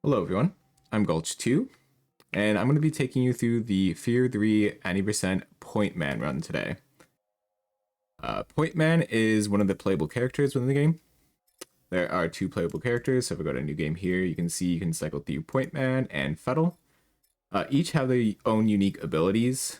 Hello everyone, I'm Gulch2, and I'm going to be taking you through the Fear 3 90% Point Man run today. Point Man is one of the playable characters within the game. There are two playable characters, so if we go to a new game here, you can see you can cycle through Point Man and Fettle. Each have their own unique abilities.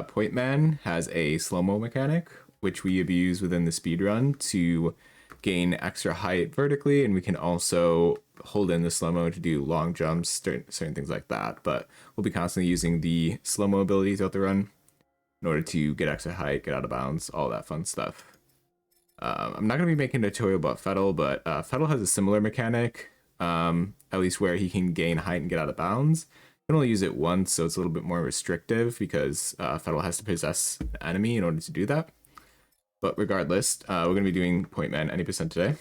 Point Man has a slow-mo mechanic, which we abuse within the speedrun to gain extra height vertically, and we can also hold in the slow-mo to do long jumps, certain things like that. But we'll be constantly using the slow-mo abilities throughout the run in order to get extra height, get out of bounds, all that fun stuff. I'm not going to be making a tutorial about Fettle, but Fettle has a similar mechanic, at least where he can gain height and get out of bounds. You can only use it once, so it's a little bit more restrictive because Fettle has to possess an enemy in order to do that. But regardless, we're going to be doing Point Man 90% today.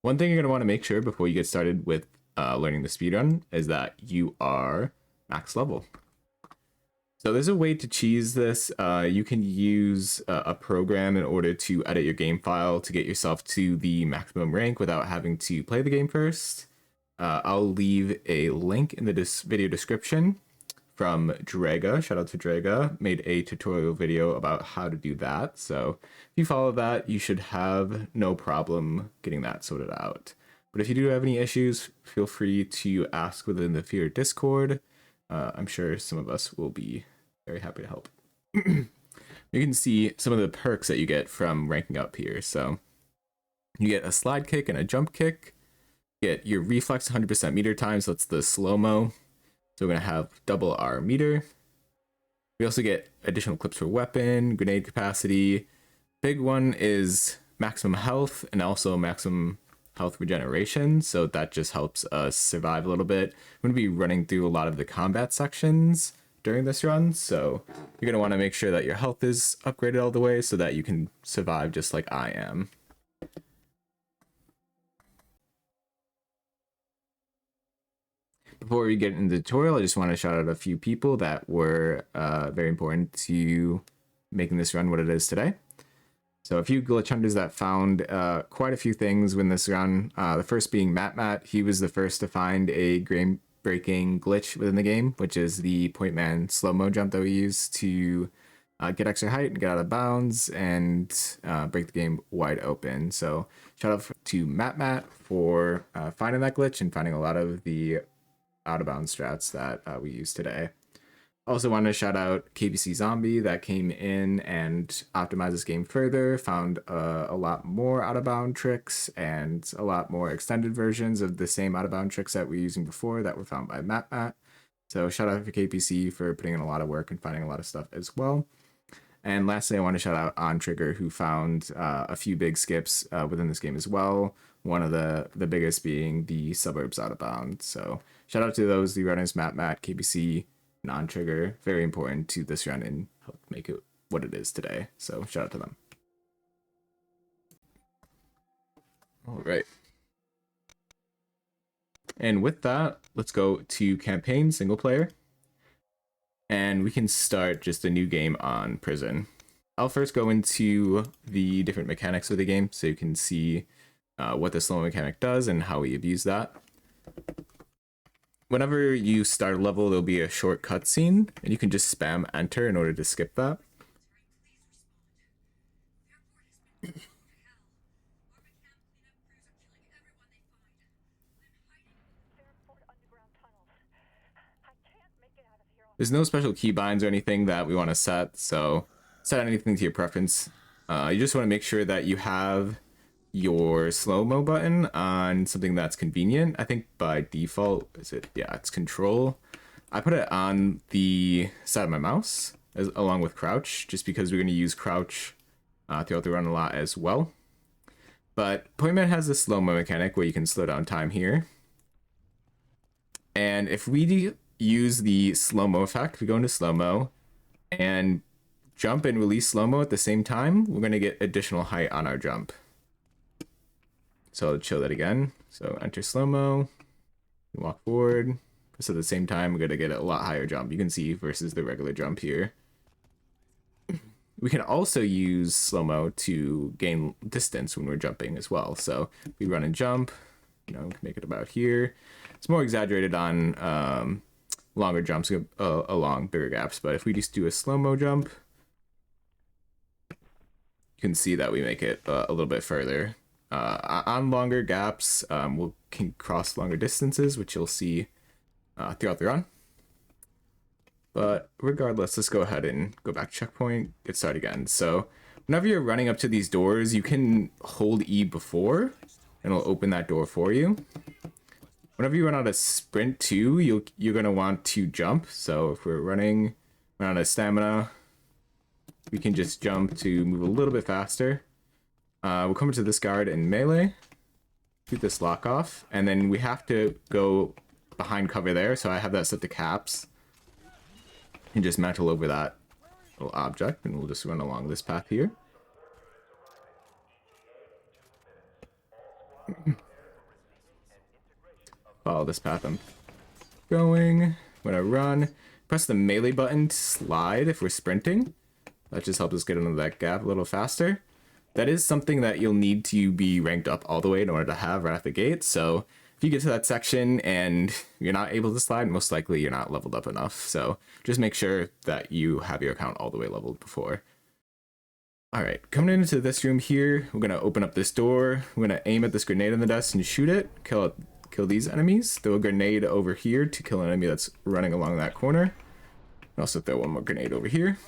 One thing you're going to want to make sure before you get started with learning the speedrun is that you are max level. So there's a way to cheese this. You can use a program in order to edit your game file to get yourself to the maximum rank without having to play the game first. I'll leave a link in the video description from Draga. Shout out to Draga. Made a tutorial video about how to do that. So if you follow that, you should have no problem getting that sorted out. But if you do have any issues, feel free to ask within the Fear Discord. I'm sure some of us will be very happy to help. You can see some of the perks that you get from ranking up here. So you get a slide kick and a jump kick. You get your reflex 100% meter time, so that's the slow-mo. So we're going to have double our meter. We also get additional clips for weapon, grenade capacity. Big one is maximum health and also maximum health regeneration. So that just helps us survive a little bit. I'm going to be running through a lot of the combat sections during this run. So you're going to want to make sure that your health is upgraded all the way so that you can survive just like I am. Before we get into the tutorial, I just want to shout out a few people that were very important to making this run what it is today. So a few glitch hunters that found quite a few things in this run. The first being Matt. He was the first to find a game-breaking glitch within the game, which is the Point Man slow-mo jump that we use to get extra height and get out of bounds and break the game wide open. So shout out to Matt for finding that glitch and finding a lot of the out of bounds strats that we use today. Also want to shout out KBC Zombie that came in and optimized this game further, found a lot more out of bound tricks and a lot more extended versions of the same out of bound tricks that we were using before that were found by Matt. So shout out for KPC for putting in a lot of work and finding a lot of stuff as well. And lastly, I want to shout out On Trigger, who found a few big skips within this game as well. One of the biggest being the Suburbs out of bounds. So shout out to those, the runners, Matt, KBC, and On Trigger. Very important to this run and help make it what it is today. So shout out to them. All right. And with that, let's go to campaign single player. And we can start just a new game on Prison. I'll first go into the different mechanics of the game so you can see what the slow mechanic does and how we abuse that. Whenever you start a level, there'll be a short cutscene, and you can just spam enter in order to skip that. There's no special keybinds or anything that we want to set, so set anything to your preference. You just want to make sure that you have your slow-mo button on something that's convenient. I think by default, it's control. I put it on the side of my mouse along with crouch, just because we're going to use crouch throughout the run a lot as well. But Point Man has this slow-mo mechanic where you can slow down time here. And if we use the slow-mo effect, we go into slow-mo and jump and release slow-mo at the same time, we're going to get additional height on our jump. So I'll show that again. So enter slow-mo, walk forward. So at the same time, we're going to get a lot higher jump. You can see versus the regular jump here. We can also use slow-mo to gain distance when we're jumping as well. So we run and jump, You know, we can make it about here. It's more exaggerated on longer jumps along bigger gaps, but if we just do a slow-mo jump, you can see that we make it a little bit further. On longer gaps, we can cross longer distances, which you'll see throughout the run. But regardless, let's go ahead and go back to checkpoint, get started again. So whenever you're running up to these doors, you can hold E before, and it'll open that door for you. Whenever you run out of sprint too, you're gonna want to jump. So if we're run out of stamina, we can just jump to move a little bit faster. We'll come into this guard and melee, shoot this lock off, and then we have to go behind cover there. So I have that set to caps. And just mantle over that little object, and we'll just run along this path here. Follow this path I'm going. When I run, press the melee button to slide if we're sprinting. That just helps us get into that gap a little faster. That is something that you'll need to be ranked up all the way in order to have right at the gate. So if you get to that section and you're not able to slide, most likely you're not leveled up enough. So just make sure that you have your account all the way leveled before. All right, coming into this room here, we're gonna open up this door. We're gonna aim at this grenade on the desk and shoot it. Kill these enemies. Throw a grenade over here to kill an enemy that's running along that corner. And also throw one more grenade over here.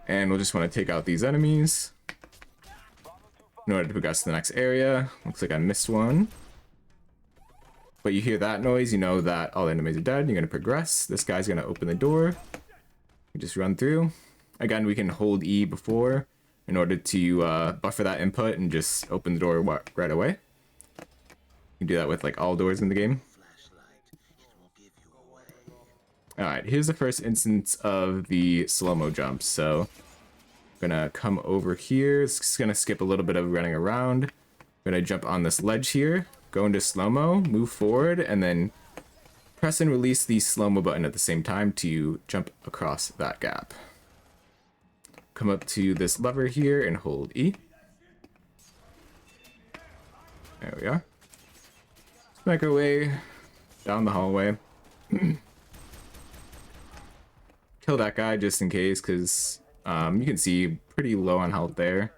And we'll just want to take out these enemies in order to progress to the next area. Looks like I missed one. But you hear that noise, you know that all the enemies are dead. You're going to progress. This guy's going to open the door. You just run through. Again, we can hold E before in order to buffer that input and just open the door right away. You can do that with like all doors in the game. Alright, here's the first instance of the slow-mo jump. So I'm gonna come over here. It's just gonna skip a little bit of running around. I'm gonna jump on this ledge here, go into slow-mo, move forward, and then press and release the slow-mo button at the same time to jump across that gap. Come up to this lever here and hold E. There we are. Let's make our way down the hallway. Kill that guy just in case, because you can see pretty low on health there.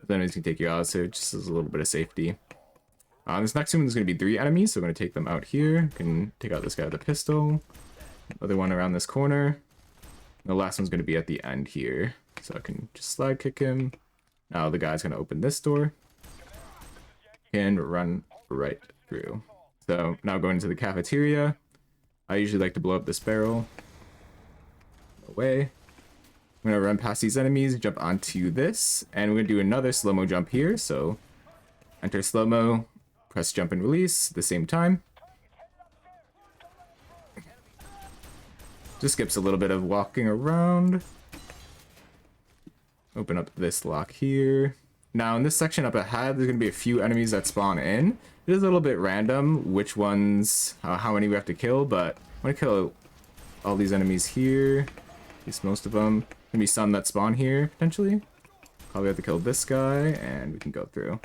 Then it can take you out, so it just is a little bit of safety. This next one is going to be 3 enemies, so we're going to take them out here. You can take out this guy with a pistol. Another one around this corner. And the last one's going to be at the end here. So I can just slide kick him. Now the guy's going to open this door. And run right through. So now going into the cafeteria. I usually like to blow up this barrel. Away. I'm gonna run past these enemies, jump onto this, and we're gonna do another slow-mo jump here. So enter slow-mo, press jump and release at the same time. Just skips a little bit of walking around. Open up this lock here. Now in this section up ahead, there's gonna be a few enemies that spawn in. It is a little bit random which ones, how many we have to kill, but I'm gonna kill all these enemies here. At least most of them. Gonna be some that spawn here, potentially. Probably have to kill this guy, and we can go through.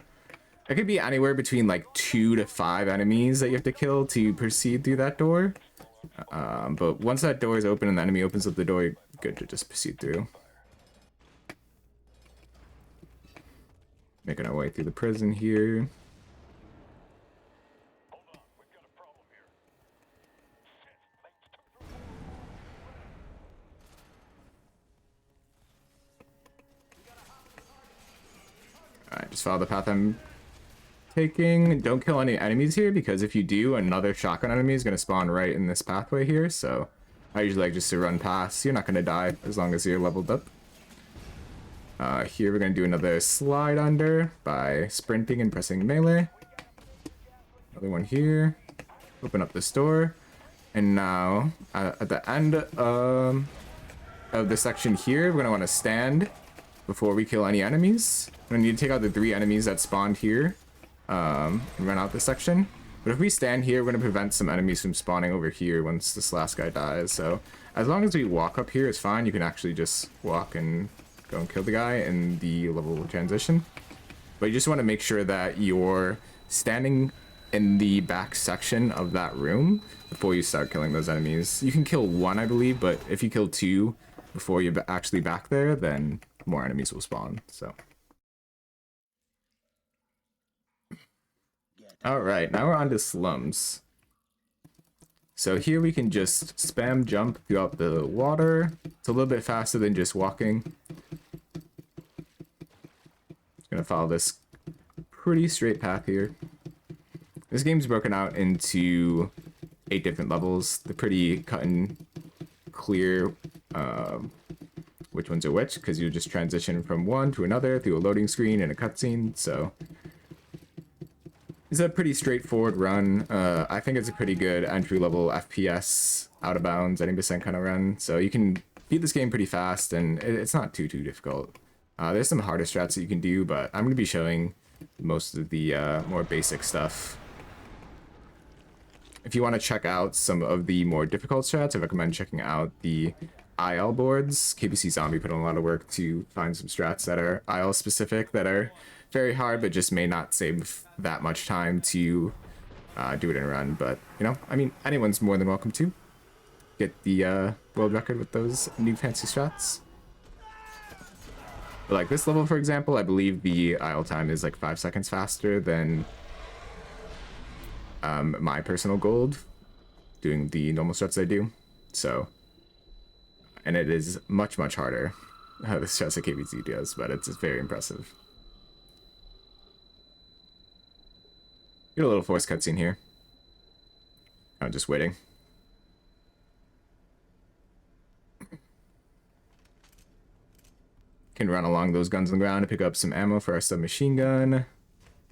It could be anywhere between like 2 to 5 enemies that you have to kill to proceed through that door. But once that door is open and the enemy opens up the door, you're good to just proceed through. Making our way through the prison here. Alright, just follow the path I'm taking. Don't kill any enemies here, because if you do, another shotgun enemy is going to spawn right in this pathway here. So I usually like just to run past. You're not going to die as long as you're leveled up. Here we're going to do another slide under by sprinting and pressing melee. Another one here. Open up this door. And now, at the end of the section here, we're going to want to stand before we kill any enemies. We're going to need to take out the 3 enemies that spawned here and run out this section. But if we stand here, we're going to prevent some enemies from spawning over here once this last guy dies. So as long as we walk up here, it's fine. You can actually just walk and go and kill the guy in the level transition. but you just want to make sure that you're standing in the back section of that room before you start killing those enemies. You can kill one, I believe, but if you kill two before you're actually back there, then more enemies will spawn. So, all right, now we're on to Slums. So here we can just spam jump throughout the water. It's a little bit faster than just walking. Gonna follow this pretty straight path here. This game's broken out into 8 different levels. They're pretty cut and clear which ones are which, because you just transition from one to another through a loading screen and a cutscene. So it's a pretty straightforward run. I think it's a pretty good entry-level FPS, out of bounds, 80% kind of run. So you can beat this game pretty fast, and it's not too difficult. There's some harder strats that you can do, but I'm going to be showing most of the more basic stuff. If you want to check out some of the more difficult strats, I recommend checking out the IL boards. KBC Zombie put in a lot of work to find some strats that are IL specific, that are very hard, but just may not save that much time to do it in a run. But, you know, I mean, anyone's more than welcome to get the world record with those new fancy strats. But like this level, for example, I believe the IL time is like 5 seconds faster than my personal gold doing the normal strats I do. So, and it is much harder the strats that KBC does, but it's very impressive. Get a little forced cutscene here. I'm just waiting. Can run along those guns on the ground to pick up some ammo for our submachine gun.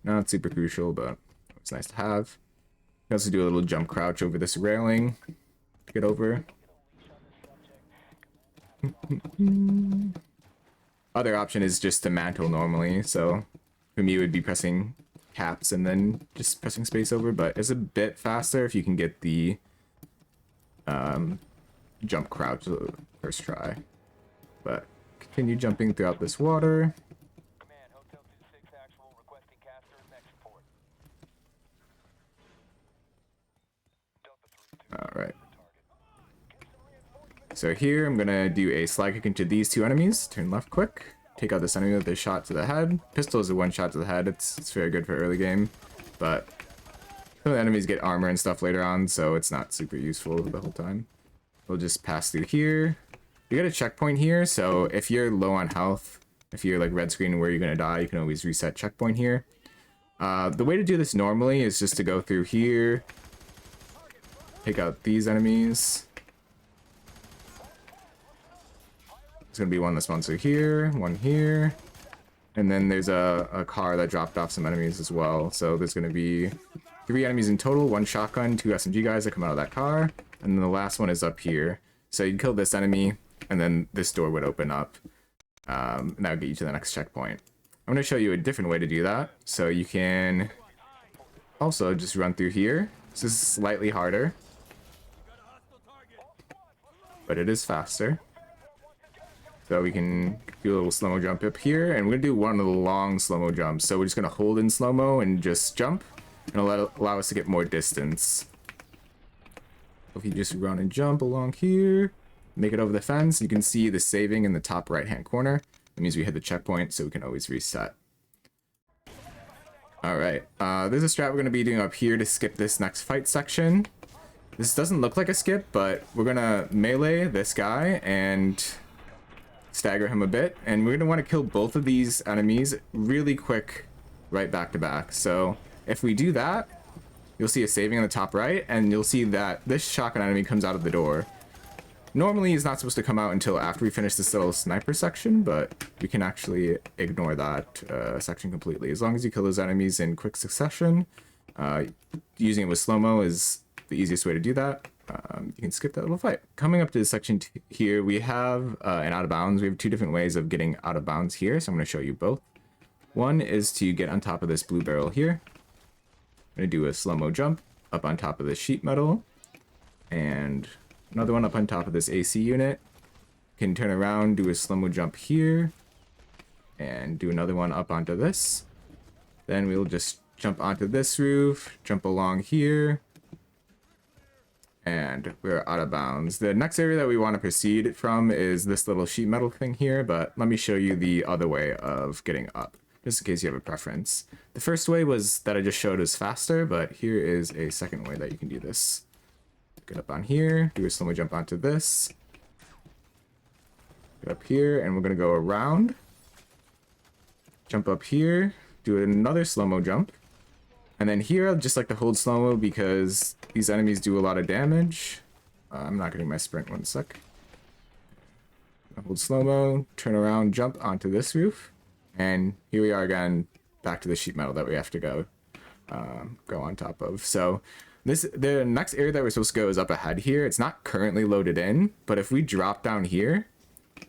Not super crucial, but it's nice to have. You can also do a little jump crouch over this railing to get over. Other option is just to mantle normally, so for me it would be pressing caps and then just pressing space over, but it's a bit faster if you can get the jump crouch first try. But continue jumping throughout this water. Alright. So here I'm gonna do a slide kick into these two enemies. Turn left quick. Take out this enemy with a shot to the head. Pistol is a one shot to the head. It's very good for early game. But some of the enemies get armor and stuff later on, so it's not super useful the whole time. We'll just pass through here. You get a checkpoint here, so if you're low on health, if you're like red screen where you're gonna die, you can always reset checkpoint here. The way to do this normally is just to go through here, take out these enemies. There's gonna be one that spawns through here, one here, and then there's a car that dropped off some enemies as well. So there's gonna be 3 enemies in total, 1 shotgun, 2 SMG guys that come out of that car, and then the last one is up here. So you kill this enemy, and then this door would open up, and that would get you to the next checkpoint. I'm gonna show you a different way to do that. So you can also just run through here. This is slightly harder, but it is faster. So we can do a little slow-mo jump up here, and we're gonna do one of the long slow-mo jumps. So we're just gonna hold in slow-mo and just jump, and allow us to get more distance. If you just run and jump along here, make it over the fence, you can see the saving in the top right-hand corner. That means we hit the checkpoint, so we can always reset. Alright, there's a strat we're gonna be doing up here to skip this next fight section. This doesn't look like a skip, but we're gonna melee this guy and stagger him a bit, and we're gonna want to kill both of these enemies really quick, right back to back. So if we do that, you'll see a saving on the top right, and you'll see that this shotgun enemy comes out of the door. Normally he's not supposed to come out until after we finish this little sniper section, but we can actually ignore that section completely. As long as you kill those enemies in quick succession, using it with slow-mo is the easiest way to do that. You can skip that little fight. Coming up to this section here, we have an out of bounds. We have 2 different ways of getting out of bounds here, so I'm going to show you both. One is to get on top of this blue barrel here. I'm going to do a slow-mo jump up on top of this sheet metal, and another one up on top of this AC unit. Can turn around, do a slow-mo jump here, and do another one up onto this. Then we'll just jump onto this roof, jump along here, and we're out of bounds. The next area that we want to proceed from is this little sheet metal thing here, but let me show you the other way of getting up, just in case you have a preference. The first way was that I just showed is faster, but here is a second way that you can do this. Get up on here, do a slow-mo jump onto this, get up here, and we're going to go around, jump up here, do another slow-mo jump, and then here I'd just like to hold slow-mo because these enemies do a lot of damage. I'm not getting my sprint, one sec. Hold slow-mo, turn around, jump onto this roof, and here we are again, back to the sheet metal that we have to go on top of. So the next area that we're supposed to go is up ahead here. It's not currently loaded in, but if we drop down here,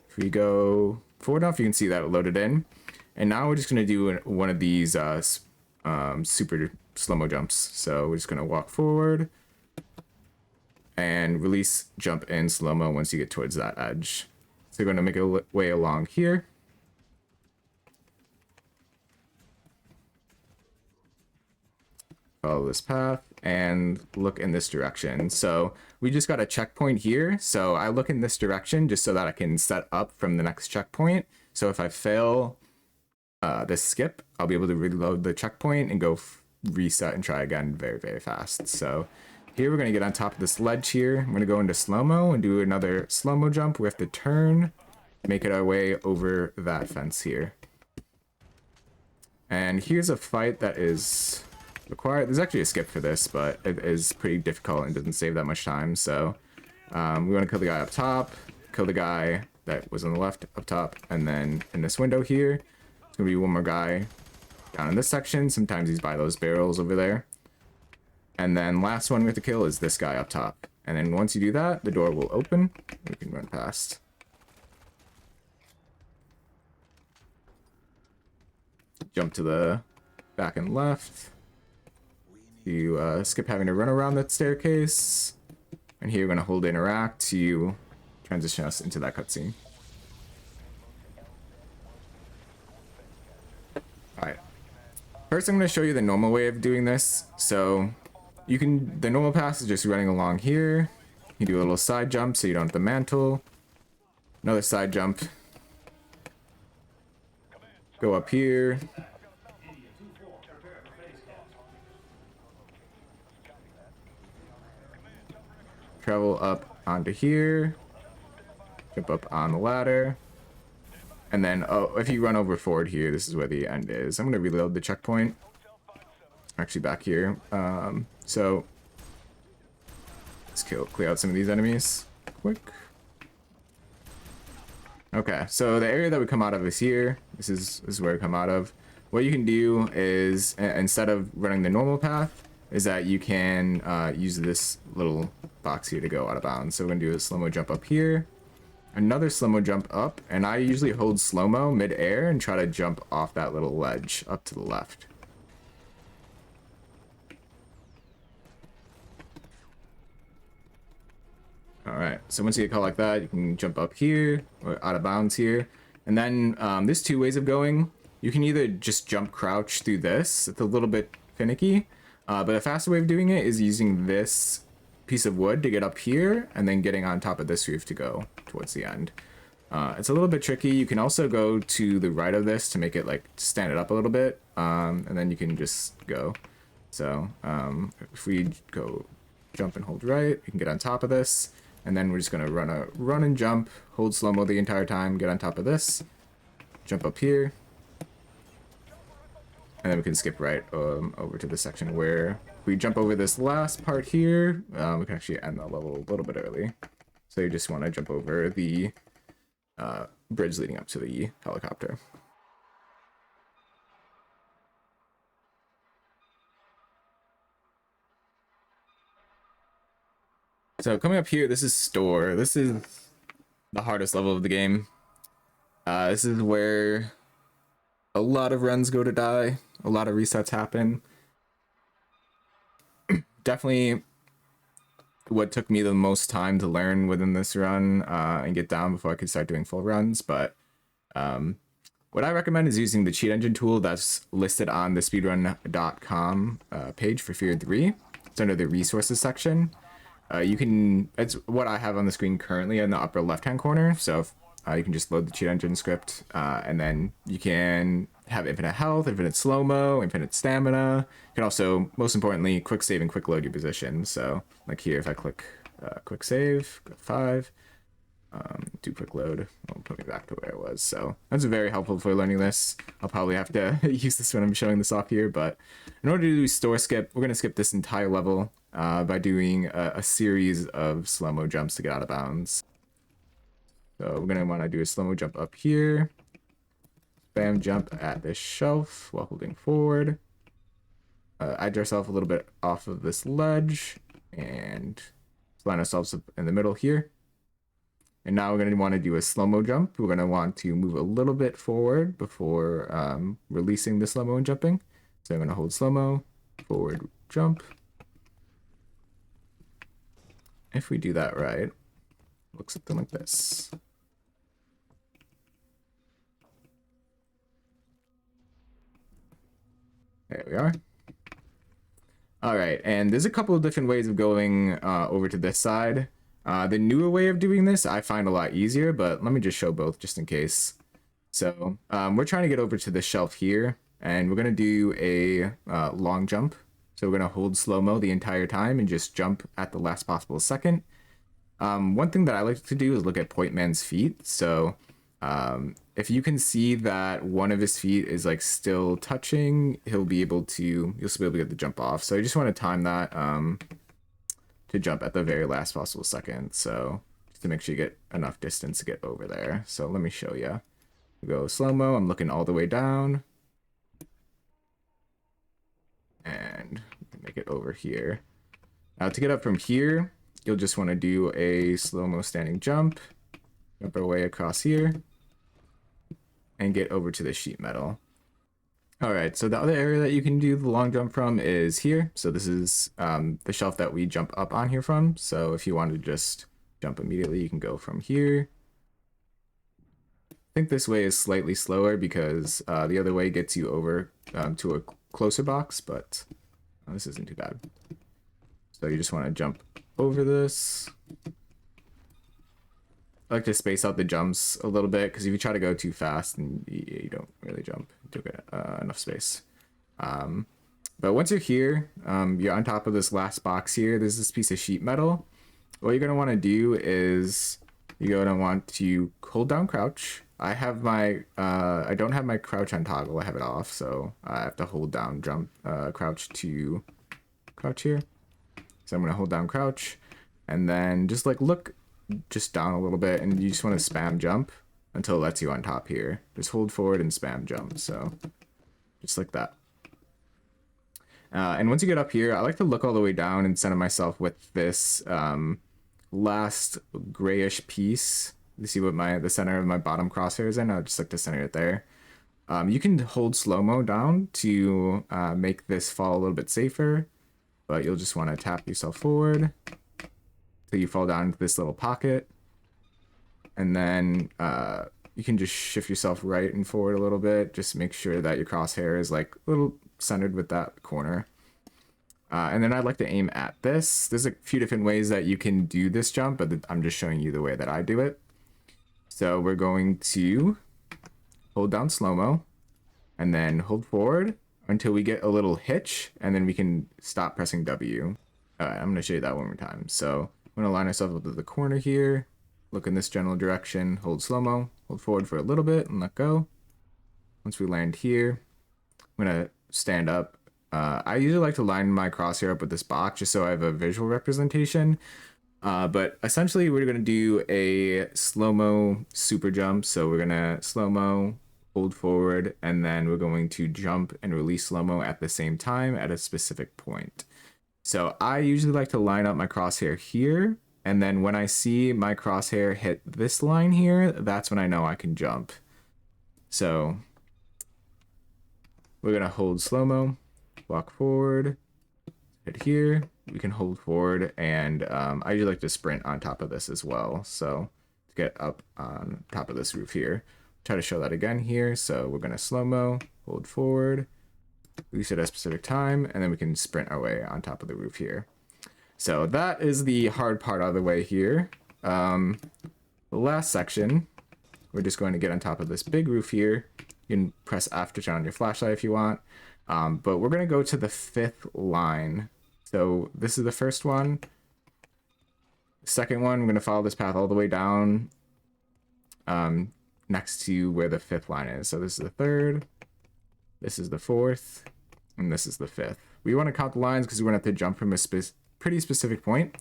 if we go forward enough, you can see that it loaded in. And now we're just going to do one of these super slow-mo jumps. So we're just going to walk forward and release, jump in slow-mo once you get towards that edge. So we're going to make a way along here. Follow this path and look in this direction. So we just got a checkpoint here. So I look in this direction just so that I can set up from the next checkpoint. So if I fail this skip, I'll be able to reload the checkpoint and go reset and try again very, very fast. So here we're going to get on top of this ledge here. I'm going to go into slow-mo and do another slow-mo jump. We have to turn, make it our way over that fence here. And here's a fight that is required. There's actually a skip for this, but it is pretty difficult and doesn't save that much time. So we want to kill the guy up top, kill the guy that was on the left up top, and then in this window here, there's going to be one more guy down in this section. Sometimes he's by those barrels over there. And then last one we have to kill is this guy up top. And then once you do that, the door will open. We can run past. Jump to the back and left. You skip having to run around that staircase. And here we're going to hold interact to transition us into that cutscene. Alright. First I'm going to show you the normal way of doing this. So the normal path is just running along here. You do a little side jump so you don't have to mantle. Another side jump. Go up here. Travel up onto here. Jump up on the ladder. And then, oh, if you run over forward here, this is where the end is. I'm going to reload the checkpoint. Actually back here. So let's clear out some of these enemies quick. Okay, so the area that we come out of is here. This is where we come out of. What you can do is, instead of running the normal path, is that you can use this little box here to go out of bounds. So we're gonna do a slow-mo jump up here, another slow-mo jump up, and I usually hold slow-mo mid-air and try to jump off that little ledge up to the left. Alright, so once you get caught like that, you can jump up here, or out of bounds here. And then there's two ways of going. You can either just jump crouch through this. It's a little bit finicky. But a faster way of doing it is using this piece of wood to get up here, and then getting on top of this roof to go towards the end. It's a little bit tricky. You can also go to the right of this to make it like stand it up a little bit, and then you can just go. So if we go jump and hold right, you can get on top of this. And then we're just going to run and jump, hold slow-mo the entire time, get on top of this, jump up here, and then we can skip right over to the section where we jump over this last part here. We can actually end the level a little bit early. So you just want to jump over the bridge leading up to the helicopter. So coming up here, this is store. This is the hardest level of the game. This is where a lot of runs go to die. A lot of resets happen. Definitely what took me the most time to learn within this run and get down before I could start doing full runs. But What I recommend is using the cheat engine tool that's listed on the speedrun.com page for Fear 3. It's under the resources section. It's what I have on the screen currently in the upper left-hand corner. So you can just load the cheat engine script, and then you can have infinite health, infinite slow-mo, infinite stamina. You can also, most importantly, quick save and quick load your position. So like here, if I click quick save, go 5, do quick load, it'll put me back to where it was. So that's very helpful for learning this. I'll probably have to use this when I'm showing this off here, but in order to do store skip, we're going to skip this entire level by doing a series of slow-mo jumps to get out of bounds. So we're going to want to do a slow-mo jump up here, spam jump at this shelf while holding forward, edge ourselves a little bit off of this ledge, and line ourselves up in the middle here. And now we're going to want to do a slow-mo jump. We're going to want to move a little bit forward before releasing the slow-mo and jumping. So I'm going to hold slow-mo, forward, jump. If we do that right, it looks something like this. There we are. All right, and there's a couple of different ways of going over to this side. The newer way of doing this I find a lot easier, but let me just show both just in case. So we're trying to get over to the shelf here, and we're going to do a long jump. So we're going to hold slow-mo the entire time and just jump at the last possible second. One thing that I like to do is look at Point Man's feet. So if you can see that one of his feet is like still touching, you'll still be able to get the jump off. So you just want to time that to jump at the very last possible second. So just to make sure you get enough distance to get over there. So let me show you. We go slow-mo, I'm looking all the way down. And make it over here. Now to get up from here, you'll just want to do a slow-mo standing jump our way across here, and get over to the sheet metal. All right, so the other area that you can do the long jump from is here. So this is the shelf that we jump up on here from. So if you want to just jump immediately, you can go from here. I think this way is slightly slower because the other way gets you over to a closer box, but this isn't too bad. So you just want to jump over this. I like to space out the jumps a little bit because if you try to go too fast, then you don't really jump. You don't get enough space. But once you're here, you're on top of this last box here. There's this piece of sheet metal. What you're going to want to do is you're going to want to hold down crouch. I have my, I don't have my crouch on toggle. I have it off, so I have to hold down crouch to crouch here. So I'm going to hold down crouch and then just like look just down a little bit, and you just want to spam jump until it lets you on top here. Just hold forward and spam jump. So just like that. And once you get up here, I like to look all the way down and center myself with this last grayish piece. You see what the center of my bottom crosshair is in? I just like to center it there. You can hold slow-mo down to make this fall a little bit safer, but you'll just want to tap yourself forward till you fall down into this little pocket. And then you can just shift yourself right and forward a little bit. Just make sure that your crosshair is like a little centered with that corner. And then I'd like to aim at this. There's a few different ways that you can do this jump, but I'm just showing you the way that I do it. So we're going to hold down slow-mo and then hold forward until we get a little hitch, and then we can stop pressing W. All right, I'm going to show you that one more time. So I'm going to line ourselves up to the corner here, look in this general direction, hold slow-mo, hold forward for a little bit, and let go. Once we land here, I'm going to stand up. I usually like to line my crosshair up with this box just so I have a visual representation. But essentially, we're going to do a slow-mo super jump. So we're going to slow-mo, hold forward, and then we're going to jump and release slow-mo at the same time at a specific point. So I usually like to line up my crosshair here, and then when I see my crosshair hit this line here, that's when I know I can jump. So we're going to hold slow-mo, walk forward, hit here, we can hold forward, and I usually like to sprint on top of this as well. So to get up on top of this roof here, try to show that again here. So we're going to slow-mo, hold forward, release it at a specific time, and then we can sprint our way on top of the roof here. So that is the hard part out of the way here. The last section, we're just going to get on top of this big roof here. You can press F to turn on your flashlight if you want. But we're going to go to the 5th line. So this is the first one. Second one, we're going to follow this path all the way down next to where the 5th line is. So this is the 3rd, this is the 4th, and this is the 5th. We want to count the lines because we're going to have to jump from a pretty specific point.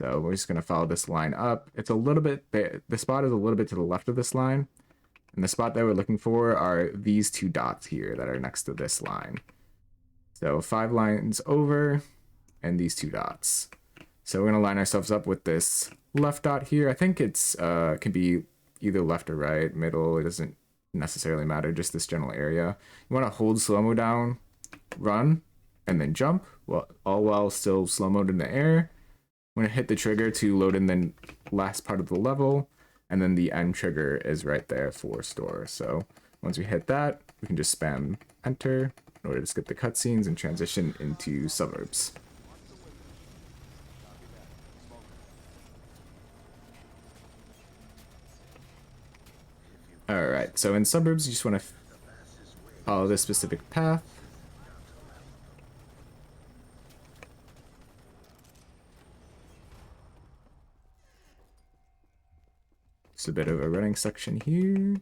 So we're just going to follow this line up. It's a little bit, the spot is a little bit to the left of this line. And the spot that we're looking for are these 2 dots here that are next to this line. So 5 lines over and these 2 dots. So we're going to line ourselves up with this left dot here. I think it's can be either left or right, middle. It doesn't necessarily matter, just this general area. You want to hold slow-mo down, run, and then jump, all while still slow-moed in the air. I'm going to hit the trigger to load in the last part of the level, and then the end trigger is right there for store. So once we hit that, we can just spam enter in order to skip the cutscenes and transition into Suburbs. Alright, so in Suburbs, you just want to follow this specific path. Just a bit of a running section here.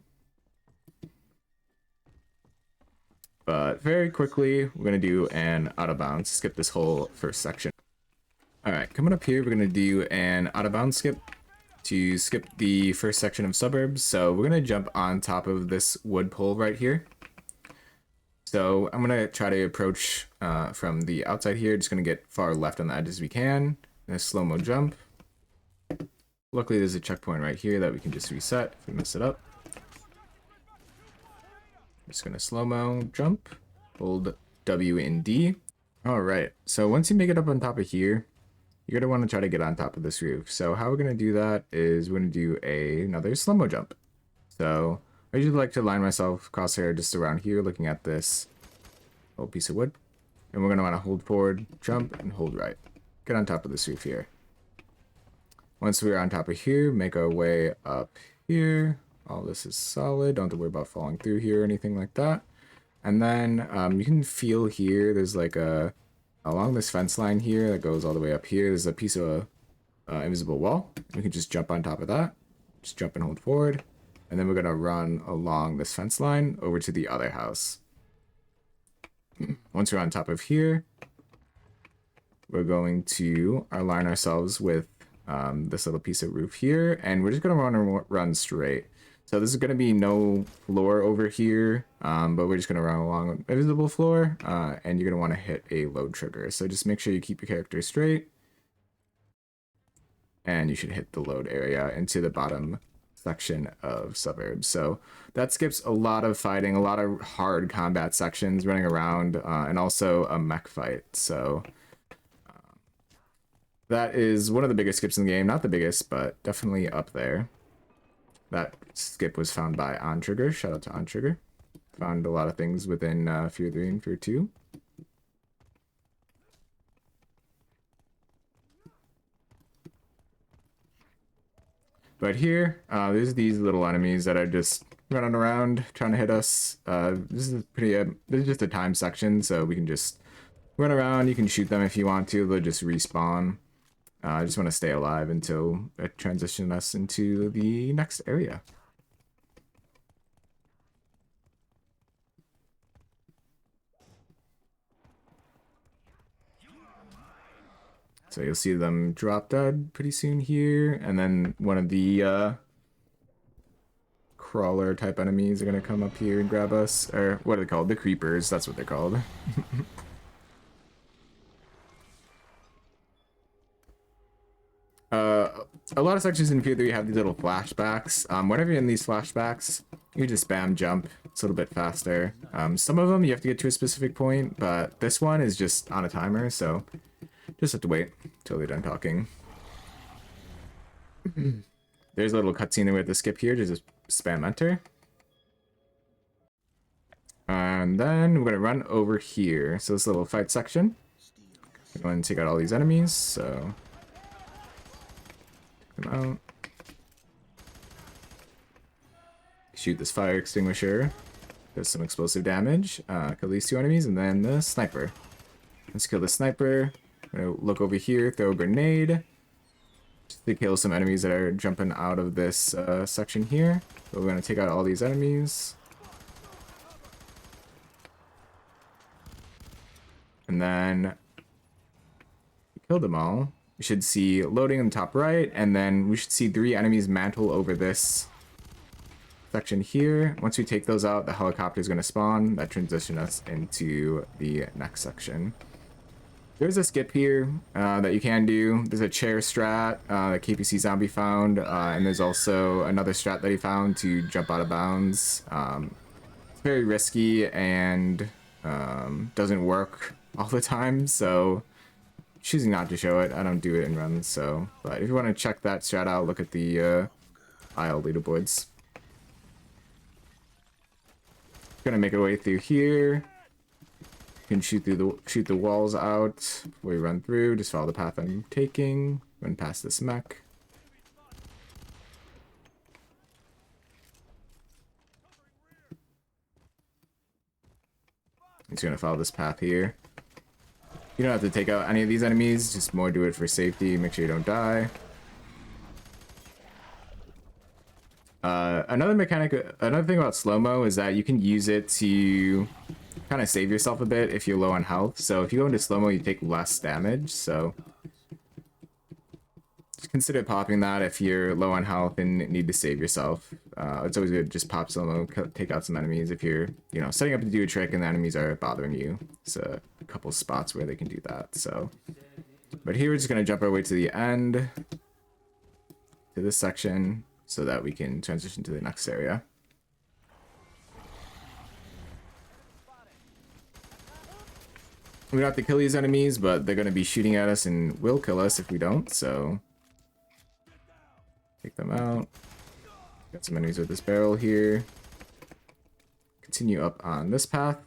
But very quickly, we're going to do an out of bounds, skip this whole first section. Alright, coming up here, we're going to do an out of bounds skip to skip the first section of Suburbs. So we're going to jump on top of this wood pole right here. So I'm going to try to approach from the outside here, just going to get far left on the edge as we can. And a slow-mo jump. Luckily, there's a checkpoint right here that we can just reset if we mess it up. Just going to slow-mo jump, hold W and D. All right, so once you make it up on top of here, you're going to want to try to get on top of this roof. So how we're going to do that is we're going to do another slow-mo jump. So I usually like to line myself crosshair just around here, looking at this little piece of wood. And we're going to want to hold forward, jump, and hold right. Get on top of this roof here. Once we're on top of here, make our way up here. All this is solid. Don't have to worry about falling through here or anything like that. And then you can feel here, there's like along this fence line here that goes all the way up here, there's a piece of invisible wall. We can just jump on top of that. Just jump and hold forward. And then we're going to run along this fence line over to the other house. Once we're on top of here, we're going to align ourselves with this little piece of roof here, and we're just going to run straight. So this is going to be no floor over here, but we're just going to run along an invisible floor, and you're going to want to hit a load trigger. So just make sure you keep your character straight, and you should hit the load area into the bottom section of Suburbs. So that skips a lot of fighting, a lot of hard combat sections, running around, and also a mech fight. So that is one of the biggest skips in the game. Not the biggest, but definitely up there. That skip was found by OnTrigger. Shout out to OnTrigger. Found a lot of things within Fear 3 and Fear 2. But here, there's these little enemies that are just running around trying to hit us. This is just a time section, so we can just run around. You can shoot them if you want to. They'll just respawn. I just want to stay alive until it transitions us into the next area. So you'll see them drop dead pretty soon here, and then one of the crawler type enemies are going to come up here and grab us. Or what are they called? The creepers, that's what they're called. A lot of sections in Fear 3 have these little flashbacks. Whenever you're in these flashbacks, you just spam jump. It's a little bit faster. Some of them you have to get to a specific point, but this one is just on a timer, so just have to wait until they're done talking. There's a little cutscene that we have to skip here, just spam enter. And then we're gonna run over here. So this little fight section. I'm going to take out all these enemies, so take them out. Shoot this fire extinguisher. Does some explosive damage. Kill these 2 enemies, and then the sniper. Let's kill the sniper. I'm gonna look over here, throw a grenade. Just to kill some enemies that are jumping out of this section here. So we're gonna take out all these enemies. And then we killed them all. We should see loading in the top right, and then we should see 3 enemies mantle over this section here. Once we take those out, the helicopter is going to spawn. That transitions us into the next section. There's a skip here that you can do. There's a chair strat that KPC Zombie found, and there's also another strat that he found to jump out of bounds. It's very risky and doesn't work all the time, so choosing not to show it. I don't do it in runs, so. But if you want to check that strat out, look at the aisle leaderboards. Gonna make our way through here. You can shoot the walls out before we run through. Just follow the path I'm taking. Run past this mech. I'm just gonna follow this path here. You don't have to take out any of these enemies, just more do it for safety. Make sure you don't die. Another thing about slow-mo is that you can use it to kind of save yourself a bit if you're low on health. So if you go into slow-mo, you take less damage. So just consider popping that if you're low on health and need to save yourself. It's always good to just pop slow-mo, take out some enemies if you're, setting up to do a trick and the enemies are bothering you. It's a couple spots where they can do that. So, but here we're just gonna jump our way to the end, to this section, so that we can transition to the next area. We don't have to kill these enemies, but they're going to be shooting at us and will kill us if we don't, so take them out. Got some enemies with this barrel here. Continue up on this path.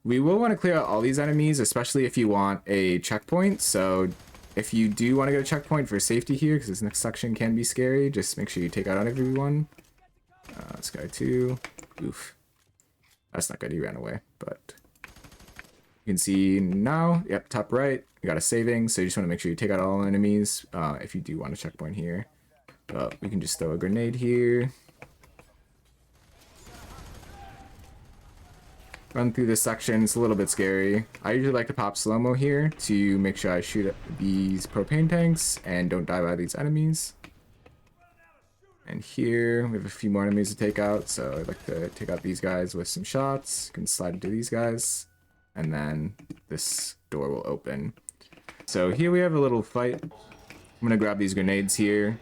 We will want to clear out all these enemies, especially if you want a checkpoint, so if you do want to get a checkpoint for safety here, because this next section can be scary, just make sure you take out everyone. This guy too. Oof. That's not good, he ran away, but you can see now, yep, top right, you got a saving, so you just want to make sure you take out all enemies if you do want a checkpoint here. We can just throw a grenade here. Run through this section, it's a little bit scary. I usually like to pop slow-mo here to make sure I shoot at these propane tanks and don't die by these enemies. And here, we have a few more enemies to take out, so I'd like to take out these guys with some shots. You can slide into these guys, and then this door will open. So here we have a little fight. I'm gonna grab these grenades here.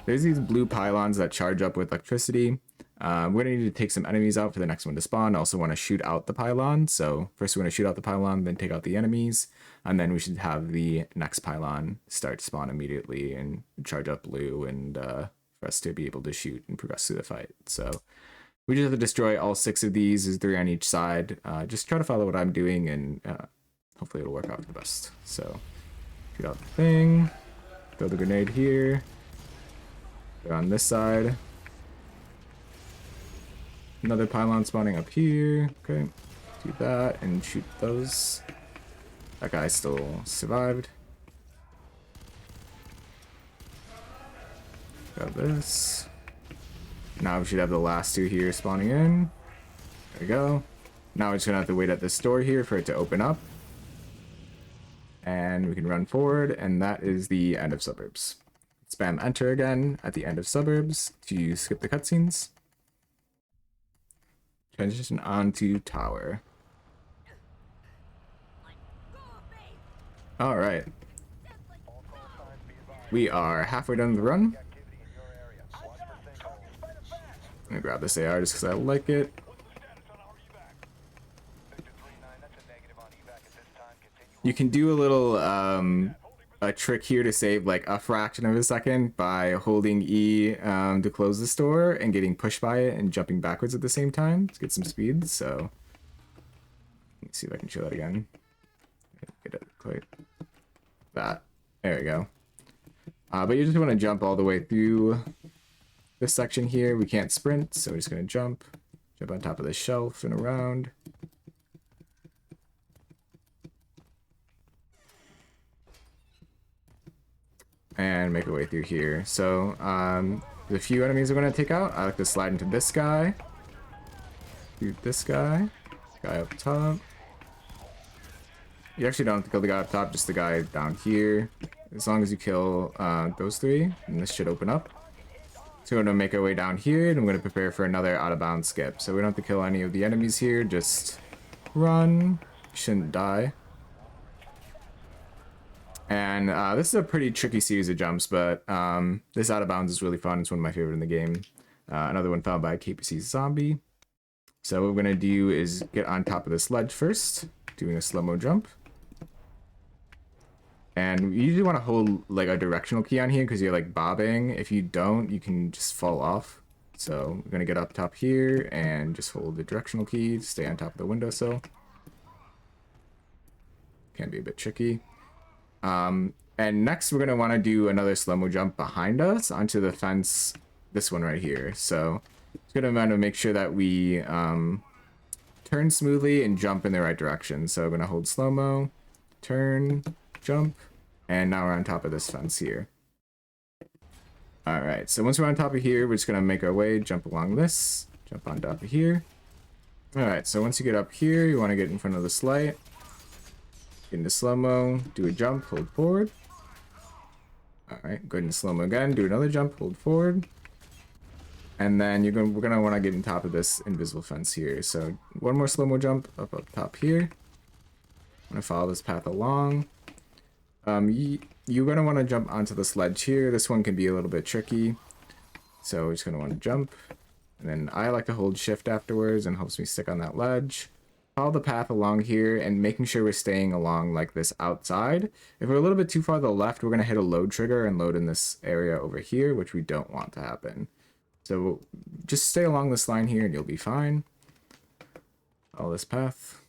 There's these blue pylons that charge up with electricity. We're going to need to take some enemies out for the next one to spawn. I also want to shoot out the pylon. So first we're going to shoot out the pylon, then take out the enemies. And then we should have the next pylon start to spawn immediately and charge up blue and for us to be able to shoot and progress through the fight. So we just have to destroy all 6 of these. There's 3 on each side. Just try to follow what I'm doing and hopefully it'll work out for the best. So shoot out the thing. Throw the grenade here. They're on this side. Another pylon spawning up here. Okay, do that and shoot those. That guy still survived. Got this. Now we should have the last 2 here spawning in. There we go. Now we're just gonna have to wait at this door here for it to open up. And we can run forward, and that is the end of Suburbs. Spam enter again at the end of Suburbs to skip the cutscenes. Transition on to Tower. Alright. We are halfway done the run. I'm gonna grab this AR just because I like it. You can do a little a trick here to save like a fraction of a second by holding E to close the door and getting pushed by it and jumping backwards at the same time to get some speed. So Let's see if I can show that again. Get it quite that. There we go. But you just want to jump all the way through this section here. We can't sprint, so we're just going to jump on top of this shelf and around. And make our way through here. So the few enemies we're going to take out, I like to slide into this guy. Shoot this guy up top. You actually don't have to kill the guy up top, just the guy down here. As long as you kill those three, and this should open up. So we're going to make our way down here, and I'm going to prepare for another out-of-bounds skip. So we don't have to kill any of the enemies here, just run. Shouldn't die. And this is a pretty tricky series of jumps, but this out-of-bounds is really fun. It's one of my favorite in the game. Another one found by KPC Zombie. So what we're going to do is get on top of this ledge first, doing a slow-mo jump. And you usually want to hold like a directional key on here because you're like bobbing. If you don't, you can just fall off. So we're going to get up top here and just hold the directional key to stay on top of the windowsill. Can be a bit tricky. And next we're going to want to do another slow-mo jump behind us onto the fence, this one right here. So it's going to want to make sure that we turn smoothly and jump in the right direction. So I'm going to hold slow-mo, turn, jump, and now we're on top of this fence here. Alright, so once we're on top of here, we're just going to make our way, jump along this, jump on top of here. Alright, so once you get up here, you want to get in front of this light, get into slow-mo, do a jump, hold forward. Alright, go into slow-mo again, do another jump, hold forward. And then we're gonna want to get on top of this invisible fence here. So one more slow-mo jump up top here. I'm gonna follow this path along. You're gonna want to jump onto this ledge here. This one can be a little bit tricky. So we're just gonna want to jump. And then I like to hold shift afterwards and helps me stick on that ledge. Follow the path along here and making sure we're staying along like this outside. If we're a little bit too far to the left, we're gonna hit a load trigger and load in this area over here, which we don't want to happen. So just stay along this line here and you'll be fine. Follow this path.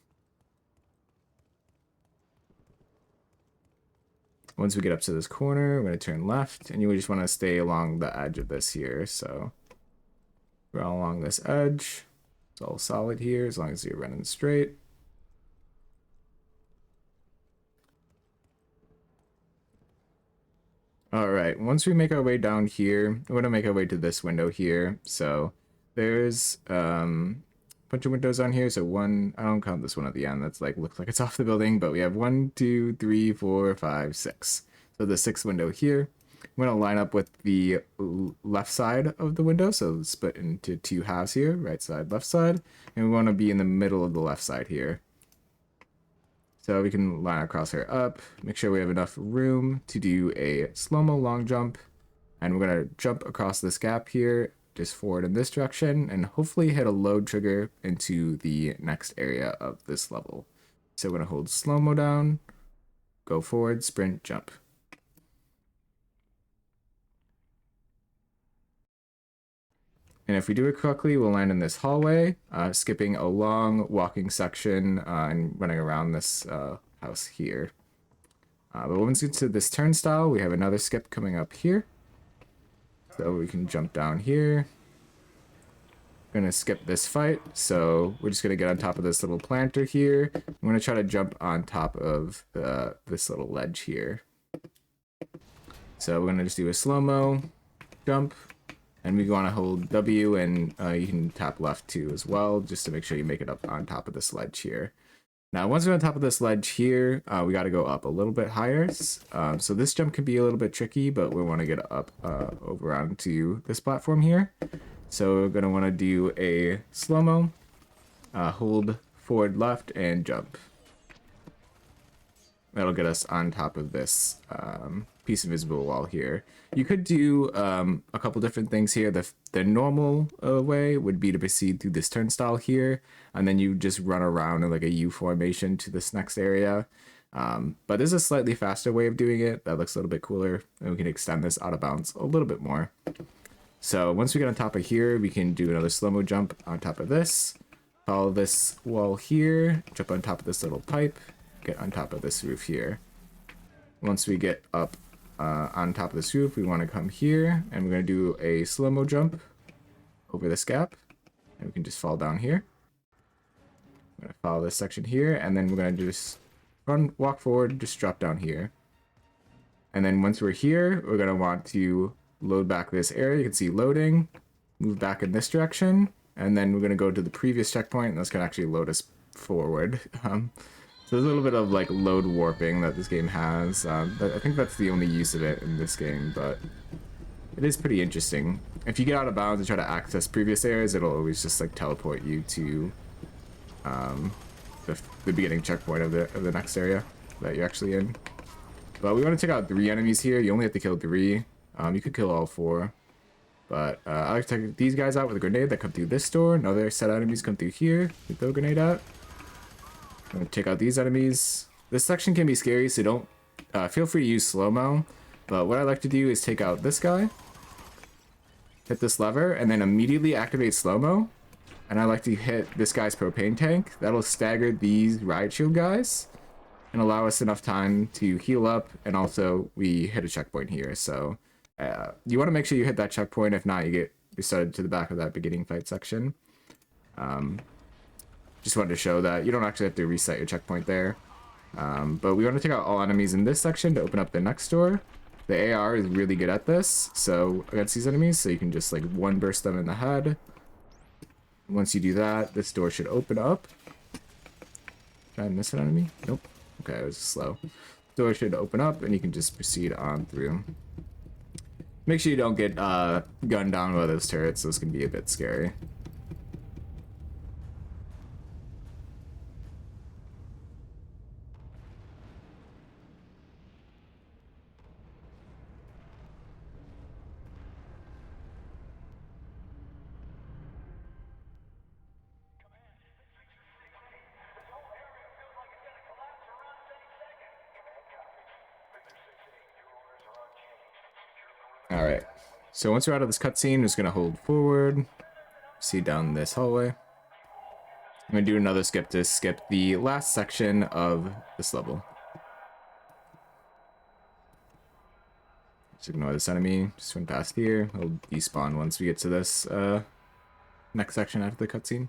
Once we get up to this corner, we're going to turn left, and you just want to stay along the edge of this here. So we're all along this edge. It's all solid here as long as you're running straight. All right, once we make our way down here, we're gonna make our way to this window here. So there's a bunch of windows on here. So one, I don't count this one at the end. That's like, looks like it's off the building, but we have 1, 2, 3, 4, 5, 6. So the sixth window here. I'm gonna line up with the left side of the window. So split into two halves here, right side, left side. And we wanna be in the middle of the left side here. So we can line our crosshair up, make sure we have enough room to do a slow-mo long jump. And we're going to jump across this gap here, just forward in this direction, and hopefully hit a load trigger into the next area of this level. So we're going to hold slow-mo down, go forward, sprint, jump. And if we do it correctly, we'll land in this hallway, skipping a long walking section and running around this house here. But once we get to this turnstile, we have another skip coming up here. So we can jump down here. We're going to skip this fight, so we're just going to get on top of this little planter here. I'm going to try to jump on top of this little ledge here. So we're going to just do a slow-mo jump. And we want to hold W, and you can tap left too as well, just to make sure you make it up on top of this ledge here. Now, once we're on top of this ledge here, we got to go up a little bit higher. So this jump can be a little bit tricky, but we want to get up over onto this platform here. So we're going to want to do a slow-mo, hold forward left, and jump. That'll get us on top of this piece of invisible wall here. You could do a couple different things here. The normal way would be to proceed through this turnstile here, and then you just run around in like a U formation to this next area. But there's a slightly faster way of doing it that looks a little bit cooler, and we can extend this out of bounds a little bit more. So once we get on top of here, we can do another slow-mo jump on top of this, Follow this wall here, jump on top of this little pipe, get on top of this roof here. Once we get up on top of this roof, we want to come here, and we're going to do a slow-mo jump over this gap, and we can just fall down here. I'm going to follow this section here, and then we're going to just walk forward, just drop down here. And then once we're here, we're going to want to load back this area. You can see loading, move back in this direction, and then we're going to go to the previous checkpoint, and that's going to actually load us forward. So there's a little bit of like load warping that this game has. But I think that's the only use of it in this game, but it is pretty interesting. If you get out of bounds and try to access previous areas, it'll always just like teleport you to the beginning checkpoint of the next area that you're actually in. But we want to take out 3 enemies here. You only have to kill 3. You could kill all 4. But I like to take these guys out with a grenade that come through this door. Another set of enemies come through here. We throw a grenade out. I'm going to take out these enemies. This section can be scary, so don't feel free to use slow-mo. But what I like to do is take out this guy, hit this lever, and then immediately activate slow-mo. And I like to hit this guy's propane tank. That'll stagger these riot shield guys and allow us enough time to heal up, and also we hit a checkpoint here. So you want to make sure you hit that checkpoint. If not, you're started to the back of that beginning fight section. Just wanted to show that you don't actually have to reset your checkpoint there. But we want to take out all enemies in this section to open up the next door. The AR is really good at this, so against these enemies, so you can just like one burst them in the head. Once you do that, this door should open up. Did I miss an enemy? Nope. Okay, it was slow. Door should open up, and you can just proceed on through. Make sure you don't get gunned down by those turrets. Those can be a bit scary. Alright, so once we're out of this cutscene, we're just going to hold forward, see down this hallway. I'm going to do another skip to skip the last section of this level. Just ignore this enemy, just run past here. He'll despawn once we get to this next section after the cutscene.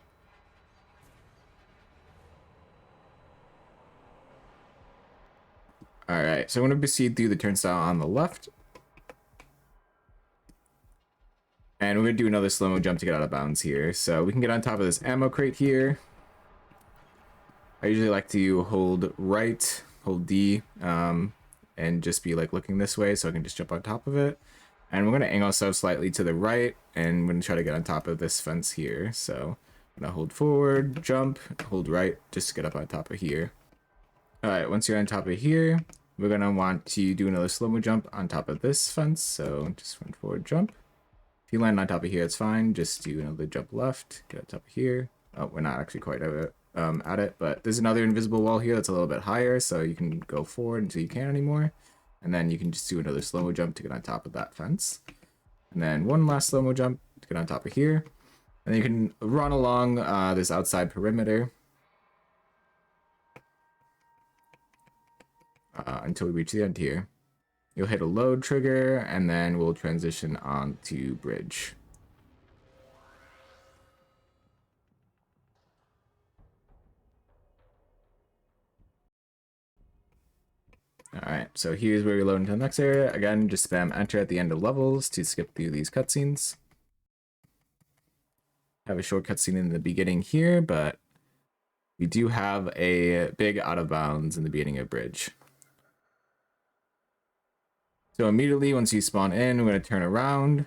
Alright, so I'm going to proceed through the turnstile on the left. And we're going to do another slow-mo jump to get out of bounds here. So we can get on top of this ammo crate here. I usually like to hold right, hold D, and just be like looking this way so I can just jump on top of it. And we're going to angle ourselves slightly to the right, and we're going to try to get on top of this fence here. So I'm going to hold forward, jump, hold right, just to get up on top of here. Alright, once you're on top of here, we're going to want to do another slow-mo jump on top of this fence. So just run forward, jump. If you land on top of here, it's fine. Just do another jump left, get on top of here. Oh, we're not actually quite at it, but there's another invisible wall here that's a little bit higher, so you can go forward until you can't anymore. And then you can just do another slow-mo jump to get on top of that fence. And then one last slow-mo jump to get on top of here. And then you can run along this outside perimeter until we reach the end here. You'll hit a load trigger, and then we'll transition on to bridge. Alright, so here's where we load into the next area. Again, just spam enter at the end of levels to skip through these cutscenes. Have a short cutscene in the beginning here, but we do have a big out of bounds in the beginning of bridge. So immediately once you spawn in, we're going to turn around,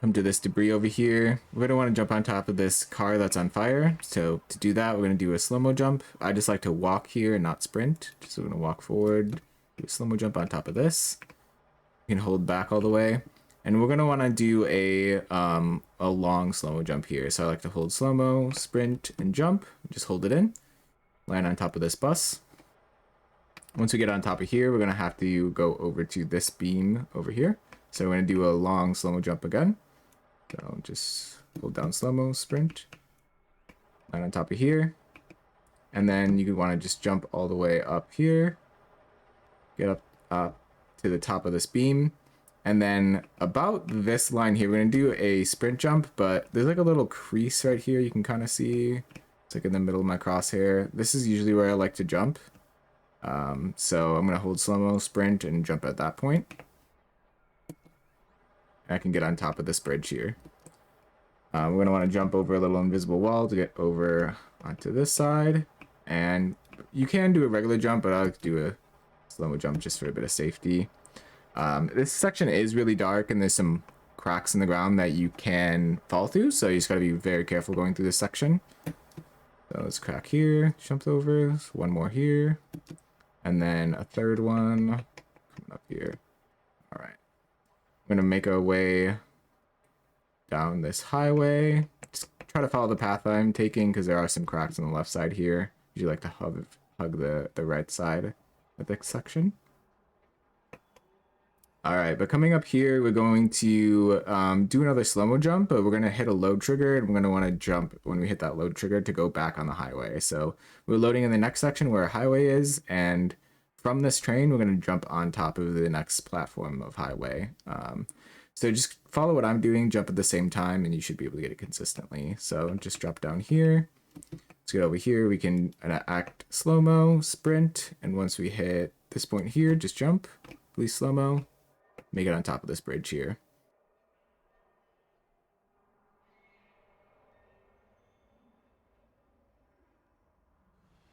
come to this debris over here. We're going to want to jump on top of this car that's on fire. So to do that, we're going to do a slow-mo jump. I just like to walk here and not sprint. So we're going to walk forward, do a slow-mo jump on top of this. You can hold back all the way. And we're going to want to do a long slow-mo jump here. So I like to hold slow-mo, sprint, and jump. Just hold it in. Land on top of this bus. Once we get on top of here, we're going to have to go over to this beam over here. So we're going to do a long slow-mo jump again. So just hold down slow-mo, sprint, land on top of here. And then you could want to just jump all the way up here. Get up to the top of this beam. And then about this line here, we're going to do a sprint jump, but there's like a little crease right here you can kind of see. It's like in the middle of my crosshair. This is usually where I like to jump. So I'm going to hold slow-mo, sprint, and jump at that point. I can get on top of this bridge here. We're going to want to jump over a little invisible wall to get over onto this side. And you can do a regular jump, but I like to do a slow-mo jump just for a bit of safety. This section is really dark, and there's some cracks in the ground that you can fall through, so you just got to be very careful going through this section. So let's crack here, jumped over, one more here, and then a third one coming up here. All right, we're gonna make our way down this highway. Just try to follow the path I'm taking because there are some cracks on the left side here. You like to hug the right side of the section. All right, but coming up here, we're going to do another slow-mo jump, but we're going to hit a load trigger, and we're going to want to jump when we hit that load trigger to go back on the highway. So we're loading in the next section where a highway is, and from this train, we're going to jump on top of the next platform of highway. So just follow what I'm doing, jump at the same time, and you should be able to get it consistently. So just drop down here. Let's get over here. We can act slow-mo, sprint, and once we hit this point here, just jump, please slow-mo. Make it on top of this bridge here.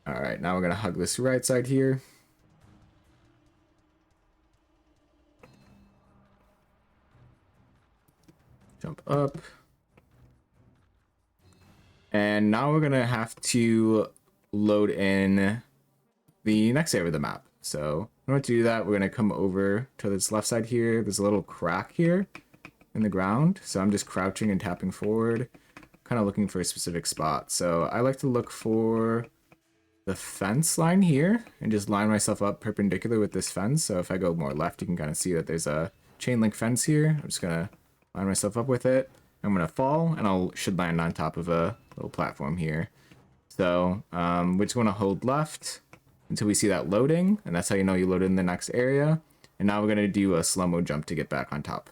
All right, now we're gonna hug this right side here. Jump up. And now we're gonna have to load in the next area of the map. So in order to do that, we're gonna come over to this left side here. There's a little crack here in the ground. So I'm just crouching and tapping forward, kind of looking for a specific spot. So I like to look for the fence line here and just line myself up perpendicular with this fence. So if I go more left, you can kind of see that there's a chain link fence here. I'm just gonna line myself up with it. I'm gonna fall, and I should land on top of a little platform here. So we're just gonna hold left until we see that loading, and that's how you know you loaded in the next area. And now we're gonna do a slow-mo jump to get back on top.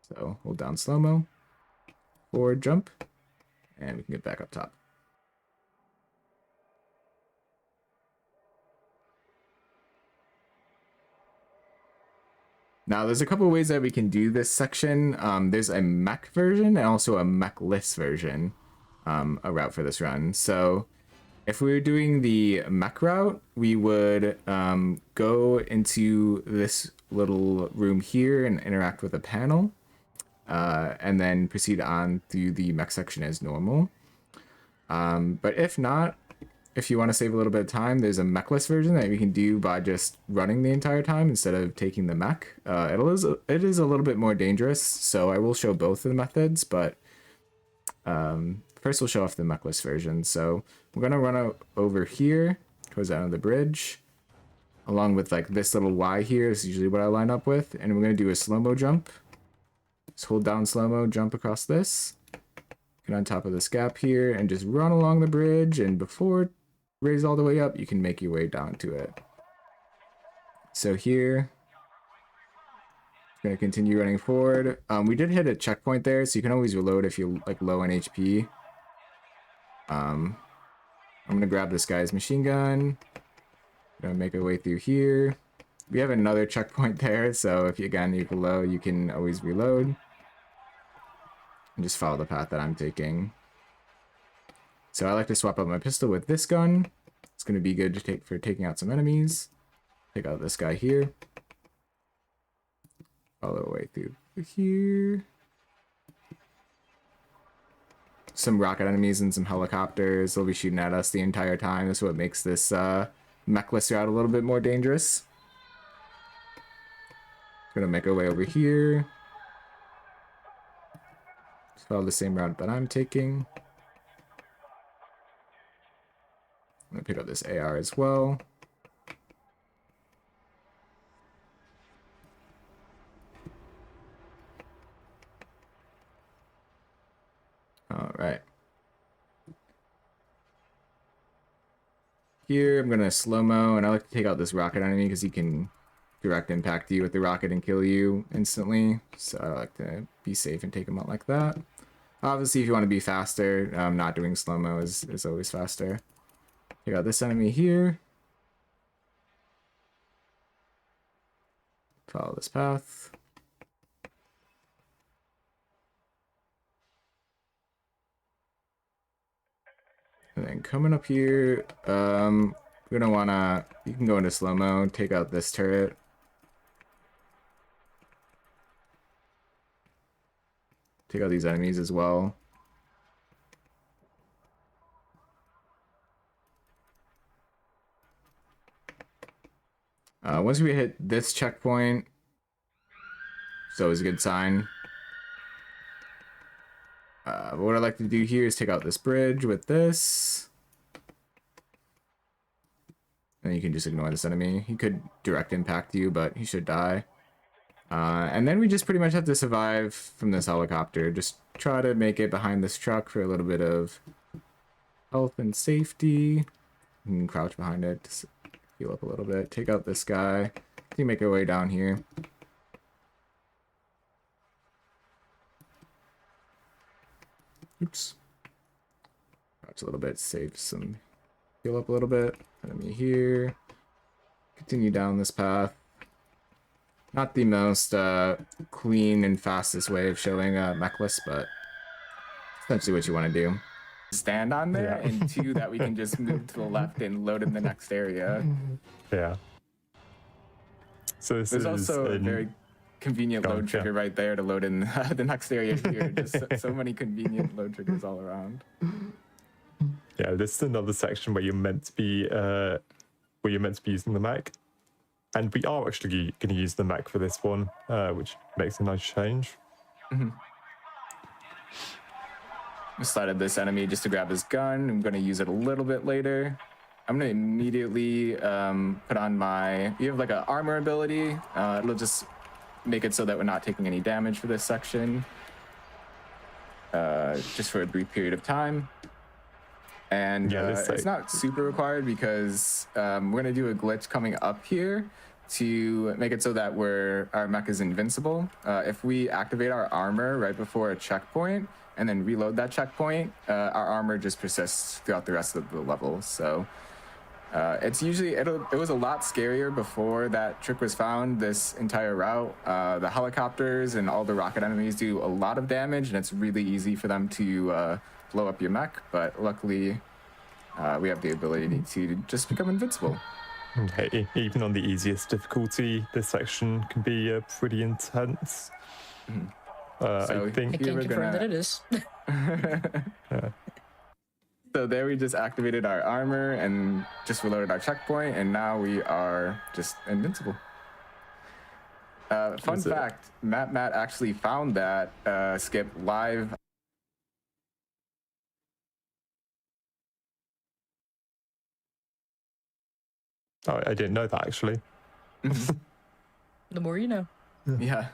So hold down slow-mo, forward jump, and we can get back up top. Now, there's a couple of ways that we can do this section. There's a Mech version and also a Mech-less version, a route for this run. So if we were doing the Mech route, we would go into this little room here and interact with a panel, and then proceed on through the Mech section as normal. But if not, if you want to save a little bit of time, there's a mechless version that you can do by just running the entire time instead of taking the mech. It is a little bit more dangerous, so I will show both of the methods, but first we'll show off the mechless version. So we're going to run over here towards the end of the bridge, along with like this little Y here is usually what I line up with, and we're going to do a slow-mo jump. Just hold down slow-mo, jump across this, get on top of this gap here, and just run along the bridge, and before raise all the way up, you can make your way down to it. So here, gonna continue running forward. We did hit a checkpoint there, so you can always reload if you're like low on HP. I'm gonna grab this guy's machine gun. Gonna make our way through here. We have another checkpoint there, so if you again you're low, you can always reload. And just follow the path that I'm taking. So I like to swap out my pistol with this gun. It's going to be good to take for taking out some enemies. Take out this guy here. All the way through here. Some rocket enemies and some helicopters. They'll be shooting at us the entire time. That's what makes this mechless route a little bit more dangerous. Gonna make our way over here. Just follow the same route that I'm taking. I'm gonna pick up this AR as well. All right. Here, I'm gonna slow-mo, and I like to take out this rocket enemy because he can direct impact you with the rocket and kill you instantly. So I like to be safe and take him out like that. Obviously, if you want to be faster, not doing slow-mo is always faster. Take out this enemy here. Follow this path. And then coming up here, we're gonna wanna, you can go into slow-mo, take out this turret. Take out these enemies as well. Once we hit this checkpoint, it's always a good sign. What I like to do here is take out this bridge with this. And you can just ignore this enemy. He could direct impact you, but he should die. And then we just pretty much have to survive from this helicopter. Just try to make it behind this truck for a little bit of health and safety. You can crouch behind it, just heal up a little bit. Take out this guy. You make our way down here. Oops. Crouch a little bit, save some, heal up a little bit. Enemy here. Continue down this path. Not the most clean and fastest way of showing a mech list, but essentially what you want to do. Stand on there, yeah. And two, that we can just move to the left and load in the next area. Yeah. So there's also a very convenient load trigger right there to load in the next area here. Just so many convenient load triggers all around. Yeah, this is another section where you're meant to be using the mech. And we are actually going to use the mech for this one, which makes a nice change. Mm-hmm. I slided this enemy just to grab his gun. I'm going to use it a little bit later. I'm going to immediately put on my... You have like an armor ability. It'll just make it so that we're not taking any damage for this section. Just for a brief period of time. And it's not super required because we're going to do a glitch coming up here to make it so that our mech is invincible. If we activate our armor right before a checkpoint and then reload that checkpoint, our armor just persists throughout the rest of the level. So it's usually, it was a lot scarier before that trick was found, this entire route. The helicopters and all the rocket enemies do a lot of damage, and it's really easy for them to blow up your mech, but luckily we have the ability to just become invincible. Okay, even on the easiest difficulty, this section can be pretty intense. Mm-hmm. So I think I can confirm that it is. Yeah. So there we just activated our armor and just reloaded our checkpoint, and now we are just invincible. Fun fact, Matt actually found that skip live. Oh, I didn't know that, actually. The more you know. Yeah.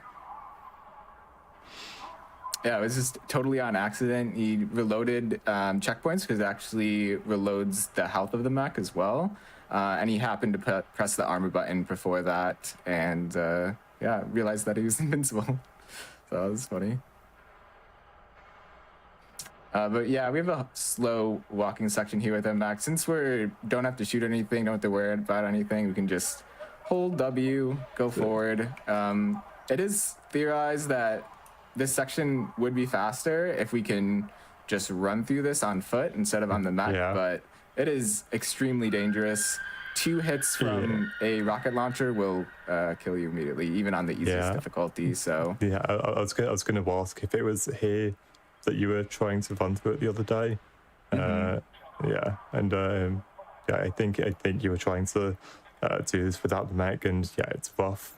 Yeah, it was just totally on accident. He reloaded checkpoints because it actually reloads the health of the mech as well. And he happened to press the armor button before that and, yeah, realized that he was invincible. So that was funny. But yeah, we have a slow walking section here with MX. Since we don't have to shoot anything, don't have to worry about anything, we can just hold W, go forward. It is theorized that this section would be faster if we can just run through this on foot instead of on the mech, but it is extremely dangerous. 2 hits from a rocket launcher will kill you immediately, even on the easiest difficulty. So yeah, I was going to ask if it was here that you were trying to run through it the other day. Yeah, and yeah, I think you were trying to do this without the mech, and yeah, it's rough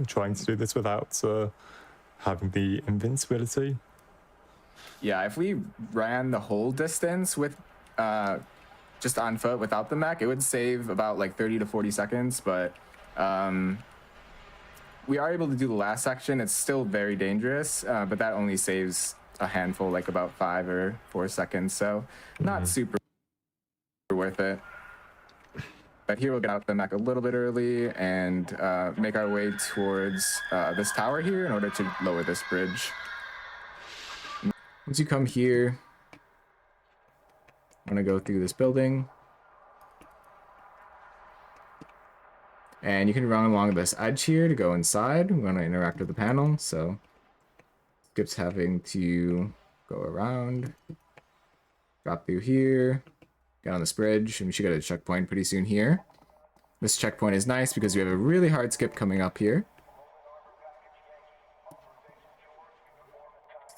trying to do this without having the invincibility. Yeah, if we ran the whole distance with just on foot without the mech, it would save about like 30 to 40 seconds, but we are able to do the last section. It's still very dangerous, but that only saves a handful, like about 5 or 4 seconds, so not super worth it. But here we'll get out the mech a little bit early and make our way towards this tower here in order to lower this bridge. Once you come here, I'm gonna go through this building. And you can run along this edge here to go inside. We're gonna interact with the panel, so Skip's having to go around, drop through here, get on this bridge, and we should get a checkpoint pretty soon here. This checkpoint is nice because we have a really hard skip coming up here.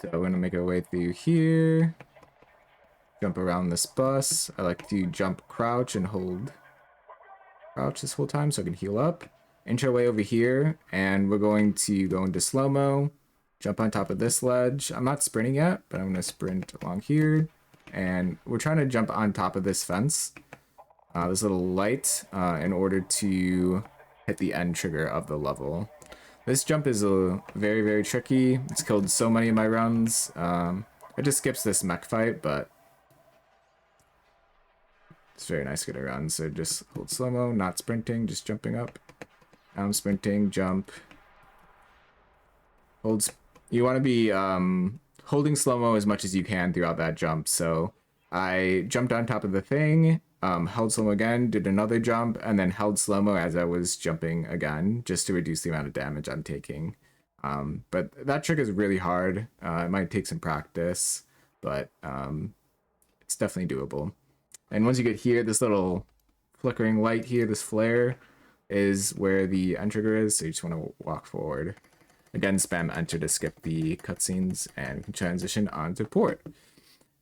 So we're gonna make our way through here, jump around this bus. I like to jump, crouch, and hold crouch this whole time so I can heal up. Inch our way over here, and we're going to go into slow-mo, jump on top of this ledge. I'm not sprinting yet, but I'm gonna sprint along here. And we're trying to jump on top of this fence, this little light, in order to hit the end trigger of the level. This jump is very, very tricky. It's killed so many of my runs. It just skips this mech fight, but it's very nice to get around. So just hold slow-mo, not sprinting, just jumping up. Now I'm sprinting, jump. You want to be holding slow-mo as much as you can throughout that jump. So I jumped on top of the thing, held slow-mo again, did another jump, and then held slow-mo as I was jumping again, just to reduce the amount of damage I'm taking. But that trick is really hard. It might take some practice, but it's definitely doable. And once you get here, this little flickering light here, this flare, is where the end trigger is, so you just want to walk forward. Again, spam enter to skip the cutscenes and can transition onto port.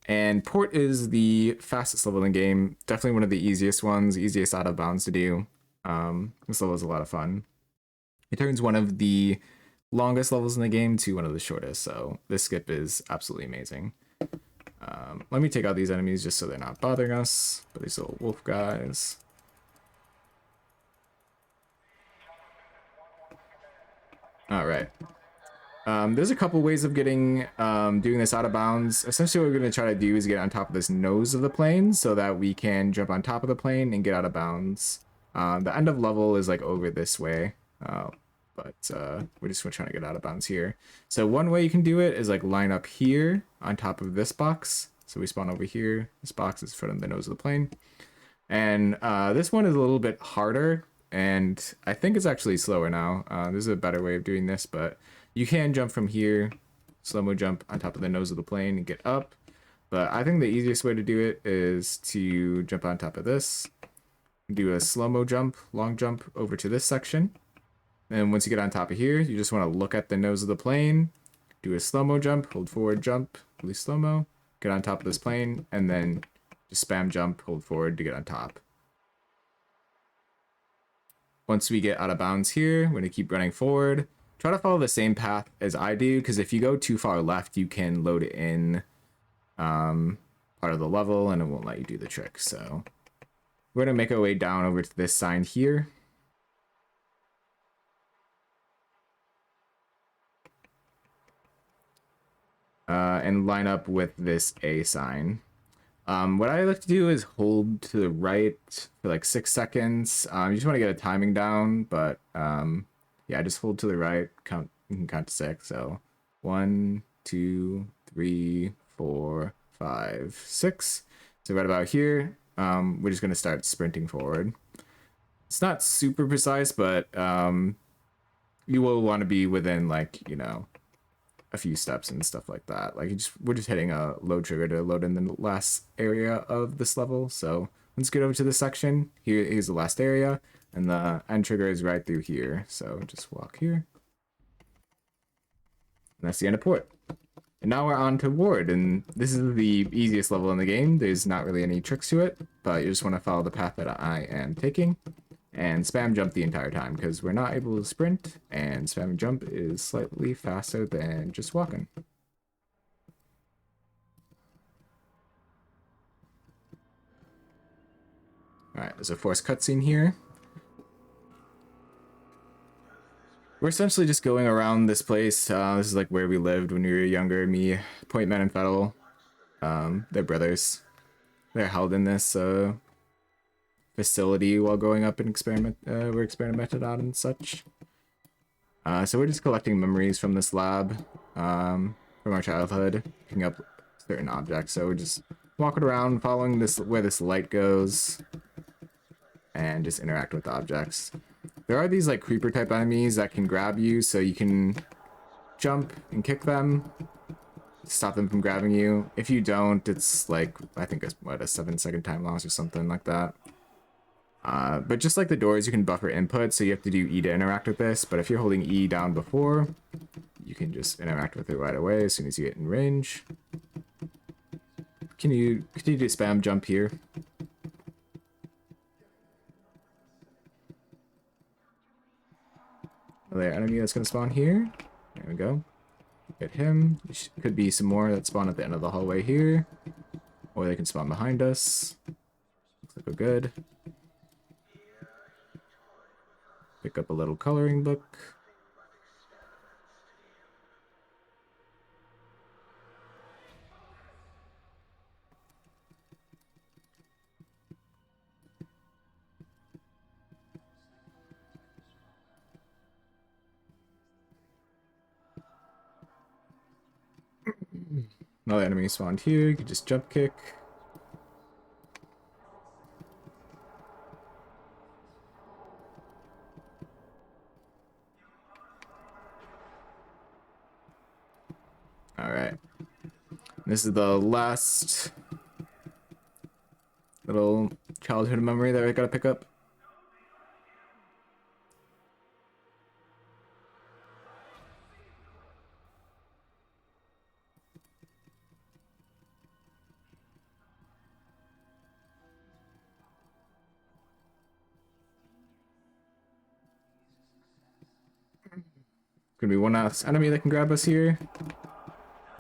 And port is the fastest level in the game. Definitely one of the easiest ones, easiest out of bounds to do. This level is a lot of fun. It turns one of the longest levels in the game to one of the shortest, so this skip is absolutely amazing. Let me take out these enemies just so they're not bothering us, but these little wolf guys. Alright. There's a couple ways of getting doing this out of bounds. Essentially what we're going to try to do is get on top of this nose of the plane so that we can jump on top of the plane and get out of bounds. The end of level is like over this way, but we're just trying to get out of bounds here. So one way you can do it is like line up here on top of this box. So we spawn over here. This box is in front of the nose of the plane. And this one is a little bit harder, and I think it's actually slower now. There's a better way of doing this, but you can jump from here, slow-mo jump on top of the nose of the plane and get up. But I think the easiest way to do it is to jump on top of this, do a slow-mo jump, long jump over to this section. And once you get on top of here, you just want to look at the nose of the plane, do a slow-mo jump, hold forward, jump, release slow-mo, get on top of this plane, and then just spam jump, hold forward to get on top. Once we get out of bounds here, we're going to keep running forward. Try to follow the same path as I do, because if you go too far left, you can load in part of the level, and it won't let you do the trick. So we're going to make our way down over to this sign here. And line up with this A sign. What I like to do is hold to the right for like 6 seconds. You just want to get a timing down, but yeah, just hold to the right. You can count to 6. So 1, 2, 3, 4, 5, 6. So right about here, we're just going to start sprinting forward. It's not super precise, but you will want to be within, like, you know, a few steps and stuff like that. Like, we're just hitting a load trigger to load in the last area of this level. So let's get over to this section. Here's the last area, and the end trigger is right through here. So just walk here. And that's the end of port. And now we're on to ward, and this is the easiest level in the game. There's not really any tricks to it, but you just want to follow the path that I am taking. And spam jump the entire time, because we're not able to sprint, and spam jump is slightly faster than just walking. Alright, there's a forced cutscene here. We're essentially just going around this place. This is like where we lived when we were younger. Me, Pointman, and Fettle. They're brothers. They're held in this facility while going up and we're experimented on and such. So we're just collecting memories from this lab, from our childhood, picking up certain objects. So we're just walking around, following where this light goes, and just interact with the objects. There are these like creeper type enemies that can grab you, so you can jump and kick them, stop them from grabbing you. If you don't, it's like, I think it's what, a 7-second time loss or something like that. But just like the doors, you can buffer input, so you have to do E to interact with this. But if you're holding E down before, you can just interact with it right away as soon as you get in range. Can you continue to spam jump here? Another enemy that's going to spawn here. There we go. Get him. Could be some more that spawn at the end of the hallway here. Or they can spawn behind us. Looks like we're good. Pick up a little coloring book. Another enemy spawned here. You can just jump kick. Alright. This is the last little childhood memory that I gotta pick up. Gonna be one last enemy that can grab us here.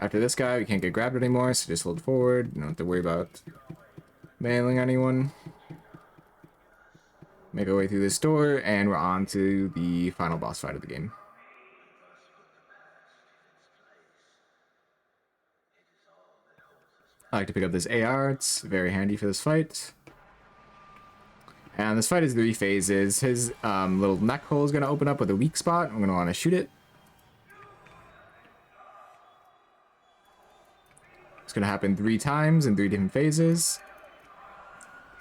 After this guy, we can't get grabbed anymore, so just hold forward. You don't have to worry about mailing anyone. Make our way through this door, and we're on to the final boss fight of the game. I like to pick up this AR, it's very handy for this fight. And this fight is 3 phases. His little neck hole is going to open up with a weak spot. I'm going to want to shoot it. It's going to happen 3 times in 3 different phases.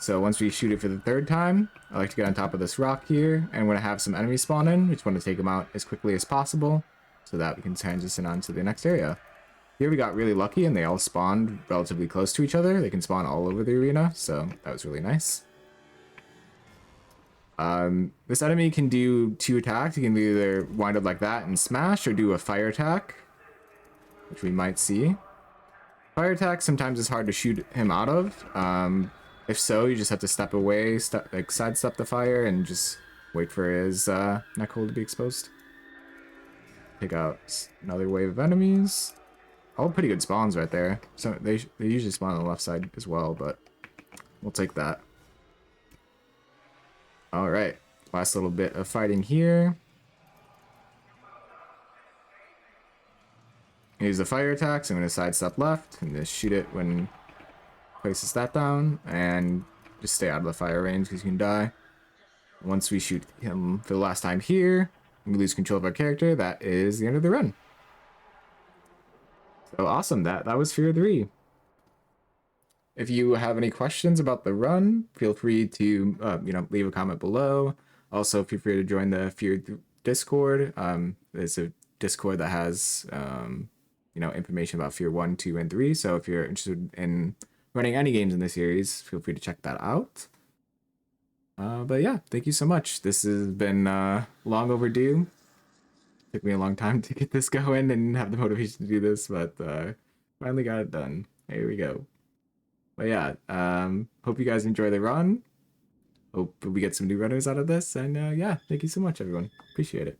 So once we shoot it for the 3rd time, I like to get on top of this rock here, and we're going to have some enemies spawn in. We just want to take them out as quickly as possible so that we can transition on to the next area. Here we got really lucky and they all spawned relatively close to each other. They can spawn all over the arena, so that was really nice. This enemy can do 2 attacks. He can either wind up like that and smash, or do a fire attack, which we might see. Fire attack sometimes is hard to shoot him out of. If so, you just have to step away, like sidestep the fire, and just wait for his neck hole to be exposed. Pick out another wave of enemies. All pretty good spawns right there. So they usually spawn on the left side as well, but we'll take that. All right, last little bit of fighting here. Use the fire attacks. I'm going to sidestep left and just shoot it when places that down, and just stay out of the fire range because you can die. Once we shoot him for the last time here, we lose control of our character. That is the end of the run. So awesome, that was Fear 3. If you have any questions about the run, feel free to leave a comment below. Also, feel free to join the Fear Discord. It's a Discord that has information about Fear 1, 2, and 3. So if you're interested in running any games in the series, feel free to check that out. But yeah, thank you so much. This has been long overdue. Took me a long time to get this going and have the motivation to do this, but finally got it done. Here we go. But yeah, hope you guys enjoy the run. Hope we get some new runners out of this. And yeah, thank you so much, everyone. Appreciate it.